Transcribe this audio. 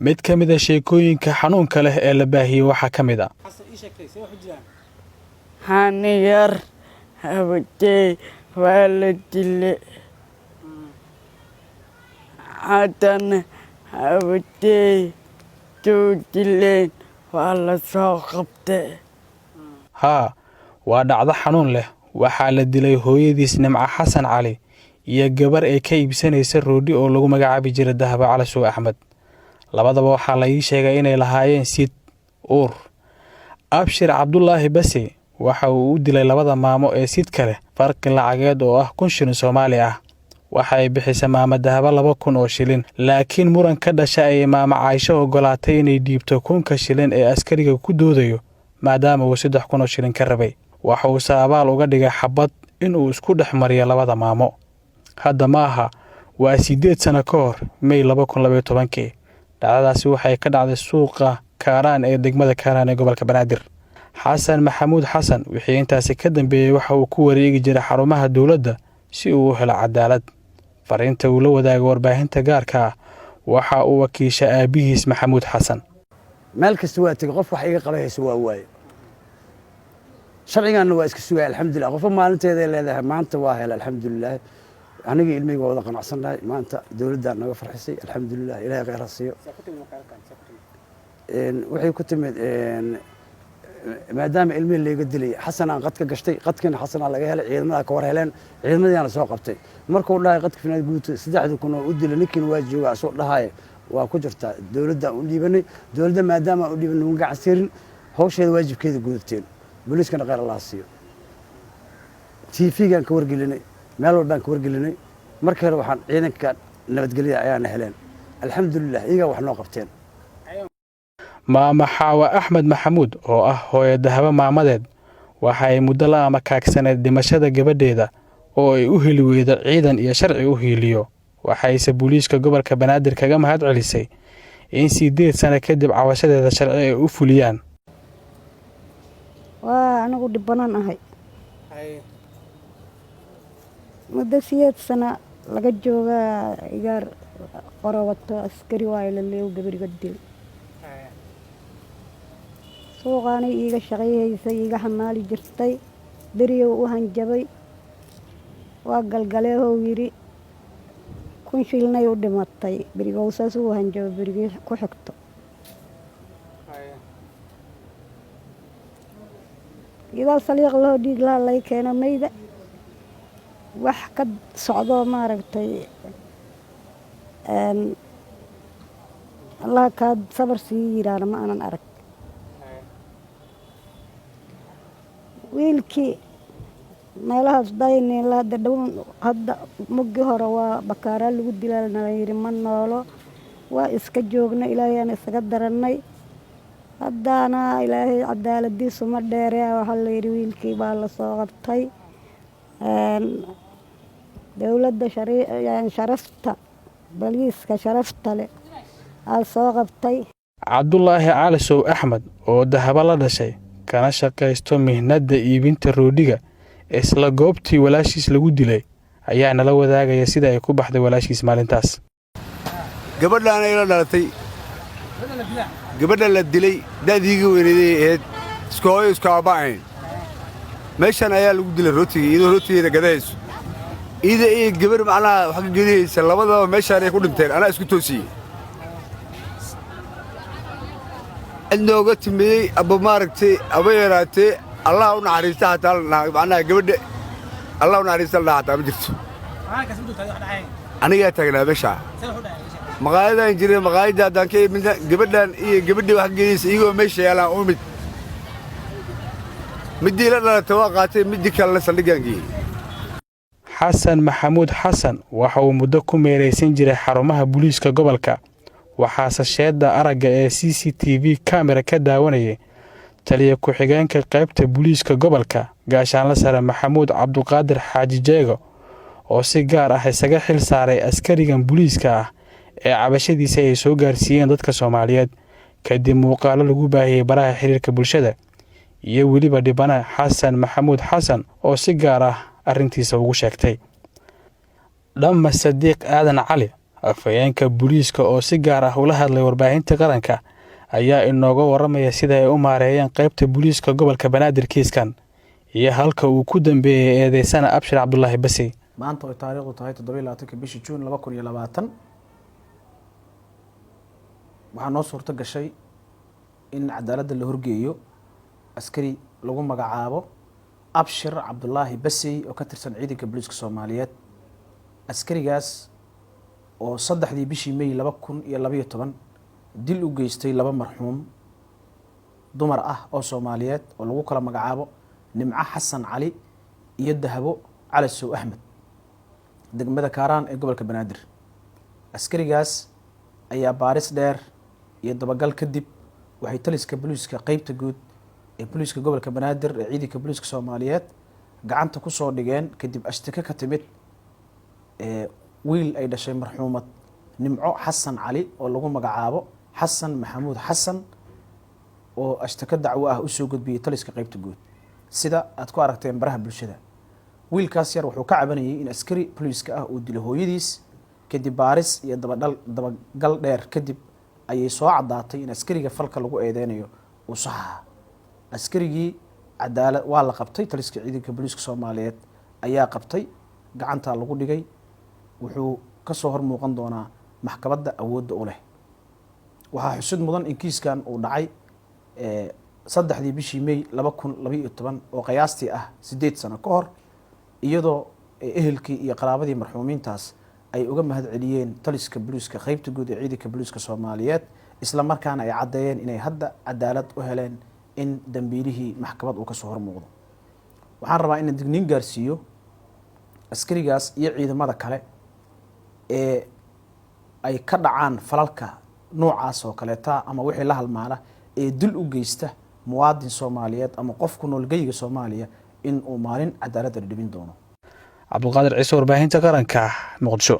mid ka mid ah sheekooyinka xanuunka leh ee la baahiyey waxaa ka mid ah haniyar hawatay waa la dilay haddana hawatay tuu dileen waa la soo qabtay haa waa dhacdo xanuun leh waxaa la dilay hooyadiis Nimco Xasan Cali iyo gabar ay ka iibsanaysa roodhi oo lagu magacaabi jiray Dahabo Calasow Axmed labadaba waxaa la ii sheegay inay lahaayeen sid uur Abshir Cabdullaahi Basi waxa uu u dilay labada maamo ee sid kale farqi lacageed oo ah 1,000 shilin Soomaali ah waxa ay bixisay maama Dahabo 2,000 oo shilin laakiin muran ka dhashay ay maama Caaisho ogolaatay inay dhiibto 1,000 shilin ee askariga ku doodayo maadaama uu 3,000 oo shilin ka rabay waxa uu saabaal uga dhigay xabad in uu isku dhexmariyo labada maamo hadda maaha waa 8 sano ka hor May 2012 dhacdadaasi waxay ka dhacday suuqa Kaaraan ee degmada Kaaraan ee gobolka Banaadir Xasan Maxamuud Xasan wixii intaasi ka dambeeyay waxa uu ku wareegi jiray xarumaha dawladda si uu u helo cadaalad fariinta uu la wadaago warbaahinta gaarka ah waxa uu wakiisha aabihiis Maxamuud Xasan meel kasta waa tagay qof wax iga qabayso waa waay sharcigan waa iska sugay alxamdulillah qof maalinteeda leedahay maanta waa hel alxamdulillah aniga ilmiga wada qanacsanahay maanta dawladda naga farxisay alxamdulillah ilaahay khayr ha siiyo waxay ku timid maadaama ilmiga leega dilay xasan aan qadka gashtay qadkina xasan laga helay ciidamada ka war heleen ciidamadiina soo qabtay markuu dhahay qadka finaad guuto 3,000 oo u dilay ninkiina waa joogaa soo dhahay waa ku jirta dawladda u dhiibanay dawladda maadaama u dhiibanay uga casirin hawsheeda waajibkeeda gudateen booliiskana khayr Allah siiyo TV-gan ka wargelinay meel walbaan ka wargelinay markii waxaan ciidanka nabadgelyada ayaan heleen alxamdulillah iyaga wax noo qabteen maama Xaawa Axmed Maxamuud oo ah hooyo Dahabo maamadeed waxa ay muddo la amakaagsaneed dhimashada gabadheeda oo ay u heli weydo ciidan iyo sharci u hiiliyo waxayse booliiska gobolka Banaadir kaga mahad celisay in 8 sano kadib cawashadeeda sharci ay u fuliyaan waa anagu dhibanan ahay muddo 8 sano laga joogaa igaar qorowato askari waa la leeyo gabadhiga dil suuqaanay iiga shaqeeyay iiga xamaali jirtay bariyow u hanjabay waa galgaleeho yiri 1,000 shilin u dhimatay barigow saas u hanjabay barigii ku xigto idaa saliiq loo dhiig la lay keena mayda wax ka socdo maaragtay Allah ka sabar sii yiraahdo ma aanan arag wiilkii meelahaas dayneen la dadhown hadda muggi hore waa bakaara lagu dilaalna yiri ma noolo waa iska joogna ilaahayna isaga daranay haddana ilaahay cadaaladiisu ma dheeree waxa la yiri wiilkii baa la soo qabtay dawladda sharafta baliiska sharafta leh aa soo qabtay Cabdullaahi Calasow Axmed oo Dahabo la dhashay kana shaqaysto mihnada iibinta roodhiga isla goobtii walaashiis lagu dilay ayaa nala wadaagaya sida ay ku baxday walaashiis maalintaas gabadhaan ay la dhalatay gabadha la dilay daadiga weynaday ee iskooyo iskaabaan meeshan ayaa lagu dilay rootiga iyadoo rootigeeda gadayso iyo gabar macnaha wax ka geliyaysa labadaba meeshaan ay ku dhinteen anaa isku toosiyey inooga timiyey aba maaragtay aba yaraatee Allah u naxariista hataa macnaha gabadha Allah u naxariista la hataa ma jirto aniga taagnaa meesha maqaayadaan jiray maqaayada haddaan ka imidna gabadhaan iyo gabadhii wax geliyaysa iyagoo meesha yaalaan u mid midii la dhalatay waa qaatay midii kalena saldhigaan geeyey Xasan Maxamuud Xasan waxa uu muddo ku meereysan jiray xarumaha booliiska gobolka waxaase sheeda aragga ee CCTV camera ka daawanayay taliye ku-xigeenka qaybta booliiska gobolka gaashaanle sare Maxamuud Cabduqaadir Xaaji Jeego oo si gaar ah isaga xil saaray askarigan booliiska ah ee cabashadiisa ay soo gaarsiiyeen dadka Soomaaliyeed kadib muuqaalo lagu baahiyay baraha xiriirka bulshada iyo weliba dhibana Xasan Maxamuud Xasan oo si gaar ah arrintiisa ugu sheegtay dhamma Sadiiq Aadan Cali afhayeenka booliiska oo si gaar ah ula hadlay warbaahinta qaranka ayaa inooga waramaya sida ay u maareeyeen qaybta booliiska gobolka Banaadir kiiskan iyo halka uu ku dambeeyay eedeysana Abshir Cabdullaahi Basi. maanta oo taariikhdu tahay 27 bishii Juun 2020 waxaa noo suurto gashay in cadaaladda la horgeeyo askari lagu magacaabo Abshir Cabdullaahi Basi oo ka tirsan ciidanka booliiska Soomaaliyeed. askarigaas oo 3 bishii May 2012 dil u geystay 2 marxuum dumar ah oo Soomaaliyeed oo lagu kala magacaabo Nimco Xasan Cali iyo Dahabo Cali Sow Ahmed degmada Kaaraan ee gobolka Banaadir. askarigaas ayaa baaris dheer iyo dabagal kadib waxay taliska booliiska qaybta guud ee booliiska gobolka Banaadir ee ciidanka booliiska Soomaaliyeed gacanta ku soo dhigeen kadib ashtaka ka timid wiil ay dhashay marxuumad Nimco Xasan Cali oo lagu magacaabo Xasan Maxamuud Xasan oo ashtaka dacwo ah u soo gudbiyay taliska qaybta guud. sida aad ku aragteen baraha bulshada wiilkaas yar wuxuu ka cabanayay in askari booliiska ah uu dilo hooyadiis kadib baaris iyo dabagal dheer kadib ayay soo cadaatay in askariga falka lagu eedeynayo uu sax askarigii cadaalad waa la qabtay taliska ciidanka booliiska Soomaaliyeed ayaa qabtay gacanta lagu dhigay wuxuu ka soo hor muuqan doonaa maxkamadda awoodda u leh. waxaa xusud mudan in kiiskan uu dhacay 3 bishii May 2012 oo qiyaastii ah 8 sano ka hor iyadoo ehelkii iyo qaraabadii marxuumiintaas ay uga mahad celiyeen taliska booliiska qaybta guud ee ciidanka booliiska Soomaaliyeed isla markaana ay cadeeyeen inay hadda cadaalad u heleen in dambiilihii maxkamad uu ka soo hor muuqdo. waxaan rabaa in digniin gaarsiiyo askarigaas iyo ciidamada kale ee ay ka dhacaan falalka noocaas oo kaleeta ama wixii la halmaana ee dil u geysta muwaadin Soomaaliyeed ama qof ku nool geyga Soomaaliya in uu maalin cadaalad dhibin doono. Cabdulqaadir Ciise, warbaahinta qaranka, Muqdisho.